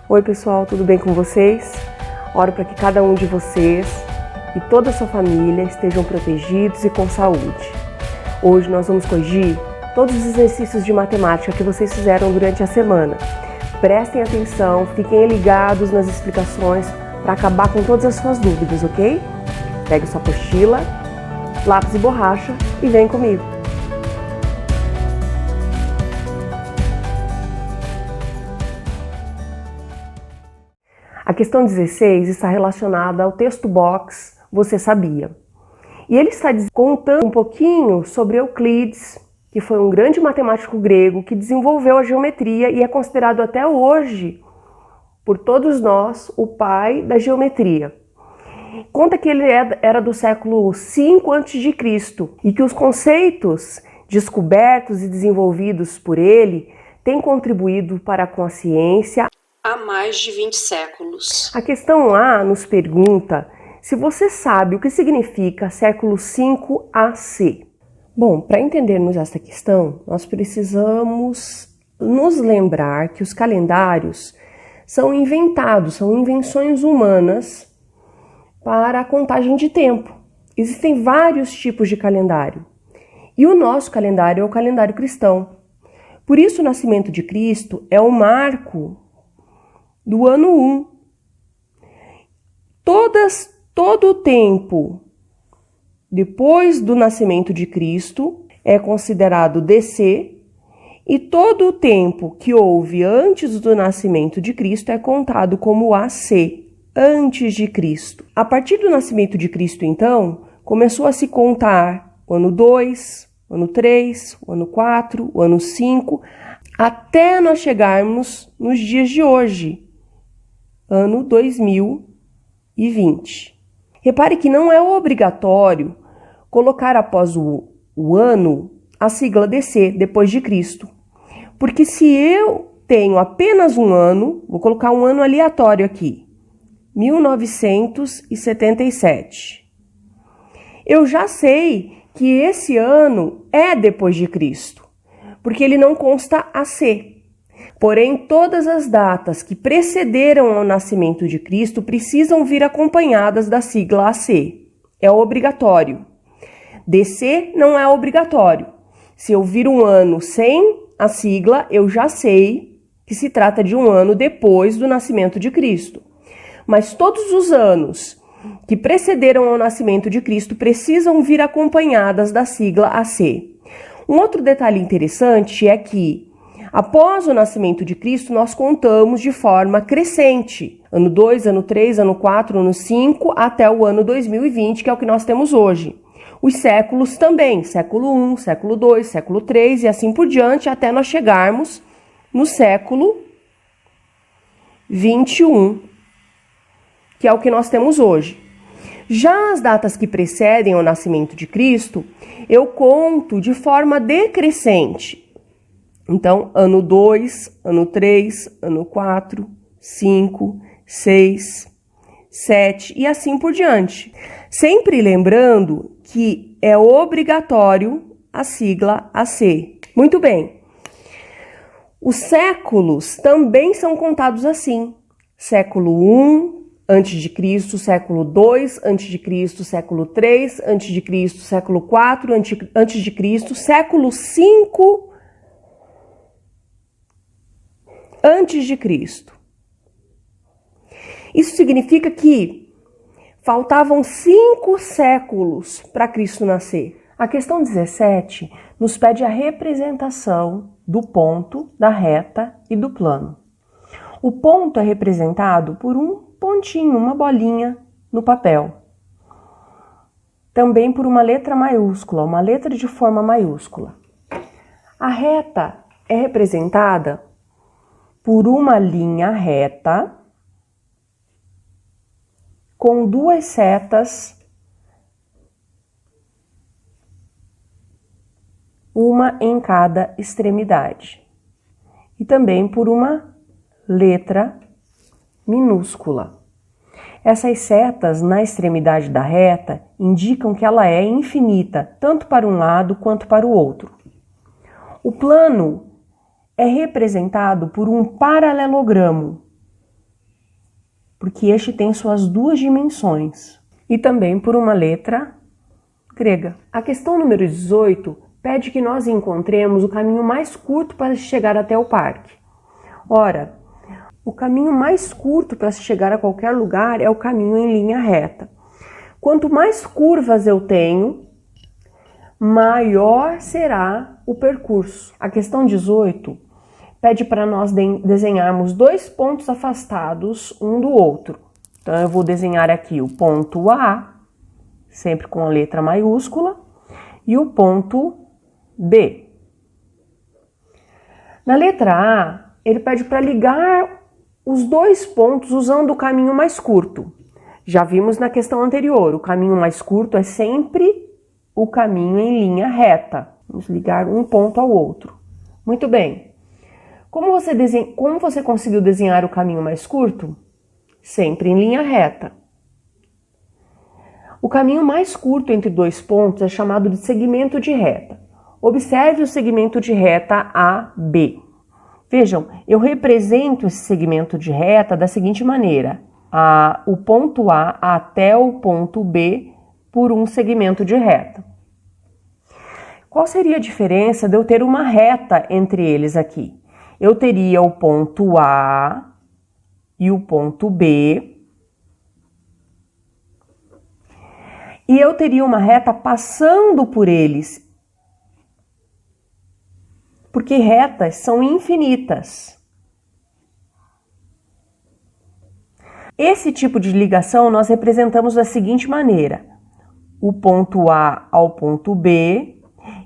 Oi pessoal, tudo bem com vocês? Oro para que cada um de vocês e toda a sua família estejam protegidos e com saúde. Hoje nós vamos corrigir todos os exercícios de matemática que vocês fizeram durante a semana. Prestem atenção, fiquem ligados nas explicações para acabar com todas as suas dúvidas, ok? Pegue sua apostila, lápis e borracha e vem comigo. A questão 16 está relacionada ao texto box Você Sabia? E ele está contando um pouquinho sobre Euclides, que foi um grande matemático grego que desenvolveu a geometria e é considerado até hoje, por todos nós, o pai da geometria. Conta que ele era do século V a.C. e que os conceitos descobertos e desenvolvidos por ele têm contribuído para com a ciência há mais de 20 séculos. A questão A nos pergunta se você sabe o que significa século V AC. Bom, para entendermos essa questão, nós precisamos nos lembrar que os calendários são inventados, são invenções humanas para a contagem de tempo. Existem vários tipos de calendário. E o nosso calendário é o calendário cristão. Por isso, o nascimento de Cristo é o marco do ano 1. Todo o tempo depois do nascimento de Cristo é considerado DC, e todo o tempo que houve antes do nascimento de Cristo é contado como AC, antes de Cristo. A partir do nascimento de Cristo, então, começou a se contar o ano 2, o ano 3, o ano 4, o ano 5, até nós chegarmos nos dias de hoje, ano 2020. Repare que não é obrigatório colocar após o ano a sigla DC, depois de Cristo. Porque se eu tenho apenas um ano, vou colocar um ano aleatório aqui, 1977. Eu já sei que esse ano é depois de Cristo, porque ele não consta AC. Porém, todas as datas que precederam ao nascimento de Cristo precisam vir acompanhadas da sigla AC. É obrigatório. DC não é obrigatório. Se eu vir um ano sem a sigla, eu já sei que se trata de um ano depois do nascimento de Cristo. Mas todos os anos que precederam ao nascimento de Cristo precisam vir acompanhadas da sigla AC. Um outro detalhe interessante é que após o nascimento de Cristo, nós contamos de forma crescente. Ano 2, ano 3, ano 4, ano 5, até o ano 2020, que é o que nós temos hoje. Os séculos também, século 1, século 2, século 3 e assim por diante, até nós chegarmos no século 21, que é o que nós temos hoje. Já as datas que precedem o nascimento de Cristo, eu conto de forma decrescente. Então, ano 2, ano 3, ano 4, 5, 6, 7 e assim por diante. Sempre lembrando que é obrigatório a sigla AC. Muito bem. Os séculos também são contados assim. Século 1 antes de Cristo, século 2 antes de Cristo, século 3 antes de Cristo, século 4 antes de Cristo, século 5 antes de Cristo. Isso significa que faltavam 5 séculos para Cristo nascer. A questão 17 nos pede a representação do ponto, da reta e do plano. O ponto é representado por um pontinho, uma bolinha no papel. Também por uma letra maiúscula, uma letra de forma maiúscula. A reta é representada por uma linha reta com 2 setas, uma em cada extremidade, e também por uma letra minúscula. Essas setas na extremidade da reta indicam que ela é infinita, tanto para um lado quanto para o outro. O plano é representado por um paralelogramo. porque este tem suas duas dimensões, e também por uma letra grega. A questão número 18 pede que nós encontremos o caminho mais curto para chegar até o parque. Ora, o caminho mais curto para se chegar a qualquer lugar é o caminho em linha reta. Quanto mais curvas eu tenho, maior será o percurso. A questão 18 pede para nós desenharmos dois pontos afastados um do outro. Então eu vou desenhar aqui o ponto A, sempre com a letra maiúscula, e o ponto B. Na letra A, ele pede para ligar os dois pontos usando o caminho mais curto. Já vimos na questão anterior, o caminho mais curto é sempre o caminho em linha reta. Vamos ligar um ponto ao outro. Muito bem. Como você conseguiu desenhar o caminho mais curto? Sempre em linha reta. O caminho mais curto entre dois pontos é chamado de segmento de reta. Observe o segmento de reta AB. Vejam, eu represento esse segmento de reta da seguinte maneira. O ponto A até o ponto B por um segmento de reta. Qual seria a diferença de eu ter uma reta entre eles aqui? Eu teria o ponto A e o ponto B. E eu teria uma reta passando por eles. Porque retas são infinitas. Esse tipo de ligação nós representamos da seguinte maneira. O ponto A ao ponto B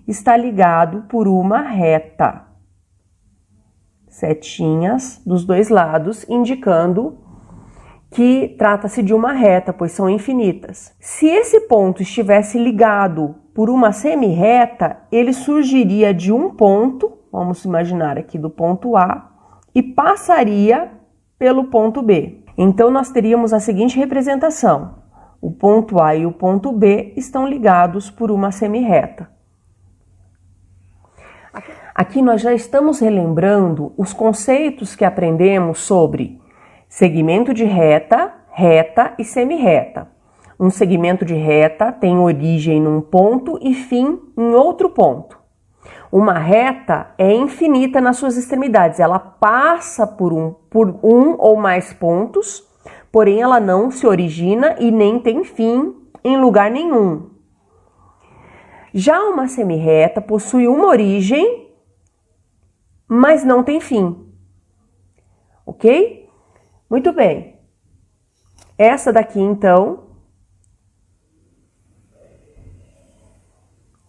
está ligado por uma reta. Setinhas dos dois lados, indicando que trata-se de uma reta, pois são infinitas. Se esse ponto estivesse ligado por uma semi-reta, ele surgiria de um ponto, vamos imaginar aqui do ponto A, e passaria pelo ponto B. Então, nós teríamos a seguinte representação. O ponto A e o ponto B estão ligados por uma semi-reta. Aqui nós já estamos relembrando os conceitos que aprendemos sobre segmento de reta, reta e semi-reta. Um segmento de reta tem origem num ponto e fim em outro ponto. Uma reta é infinita nas suas extremidades, ela passa por um ou mais pontos, porém ela não se origina e nem tem fim em lugar nenhum. Já uma semi-reta possui uma origem, mas não tem fim. Ok? Muito bem. Essa daqui, então,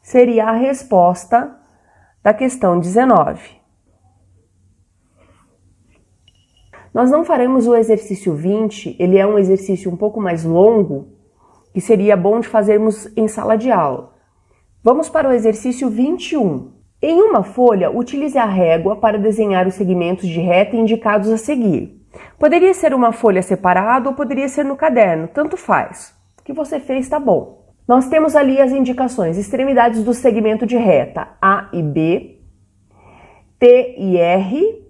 seria a resposta da questão 19. Nós não faremos o exercício 20, ele é um exercício um pouco mais longo, que seria bom de fazermos em sala de aula. Vamos para o exercício 21. Em uma folha, utilize a régua para desenhar os segmentos de reta indicados a seguir. Poderia ser uma folha separada ou poderia ser no caderno, tanto faz. O que você fez está bom. Nós temos ali as indicações, extremidades do segmento de reta A e B, T e R,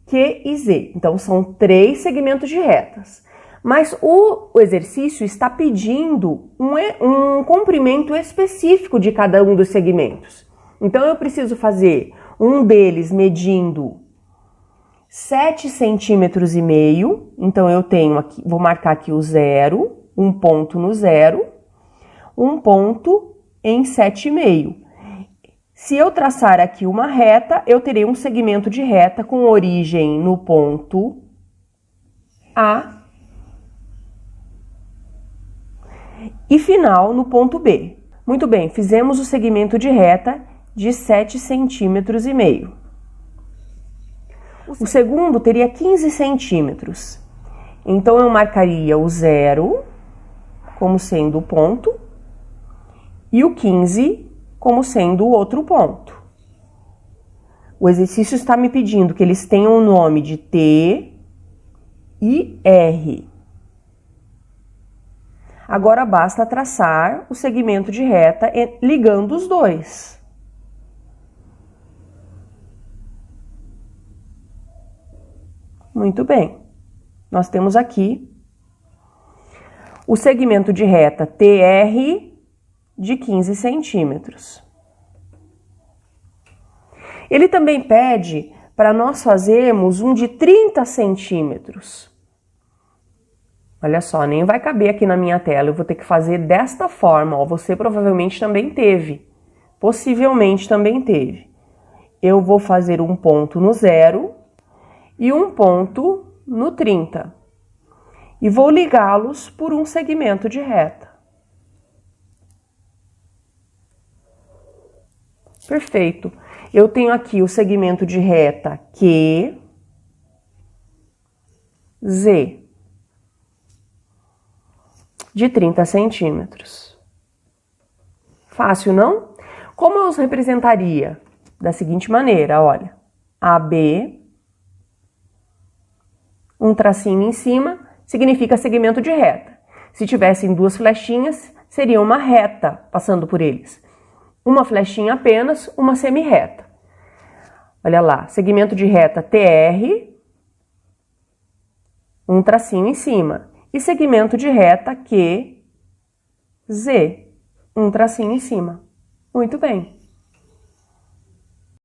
Q e Z. Então, são 3 segmentos de retas. Mas o exercício está pedindo um comprimento específico de cada um dos segmentos. Então, eu preciso fazer um deles medindo 7,5 centímetros. Então, eu tenho aqui, vou marcar aqui o 0, um ponto no 0, um ponto em 7,5. Se eu traçar aqui uma reta, eu terei um segmento de reta com origem no ponto A e final no ponto B. Muito bem, fizemos o segmento de reta de 7,5 centímetros. O segundo teria 15 centímetros. Então, eu marcaria o 0 como sendo o ponto e o 15 como sendo o outro ponto. O exercício está me pedindo que eles tenham o nome de T e R. Agora basta traçar o segmento de reta ligando os dois. Muito bem. Nós temos aqui o segmento de reta TR de 15 centímetros. Ele também pede para nós fazermos um de 30 centímetros. Olha só, nem vai caber aqui na minha tela, eu vou ter que fazer desta forma, ó. Você provavelmente também teve, possivelmente também teve. Eu vou fazer um ponto no 0 e um ponto no 30. E vou ligá-los por um segmento de reta. Perfeito. Eu tenho aqui o segmento de reta QZ. De 30 centímetros. Fácil, não? Como eu os representaria? Da seguinte maneira, olha. AB, um tracinho em cima, significa segmento de reta. Se tivessem duas flechinhas, seria uma reta passando por eles. Uma flechinha apenas, uma semi-reta. Olha lá, segmento de reta TR, um tracinho em cima. E segmento de reta QZ, um tracinho em cima. Muito bem.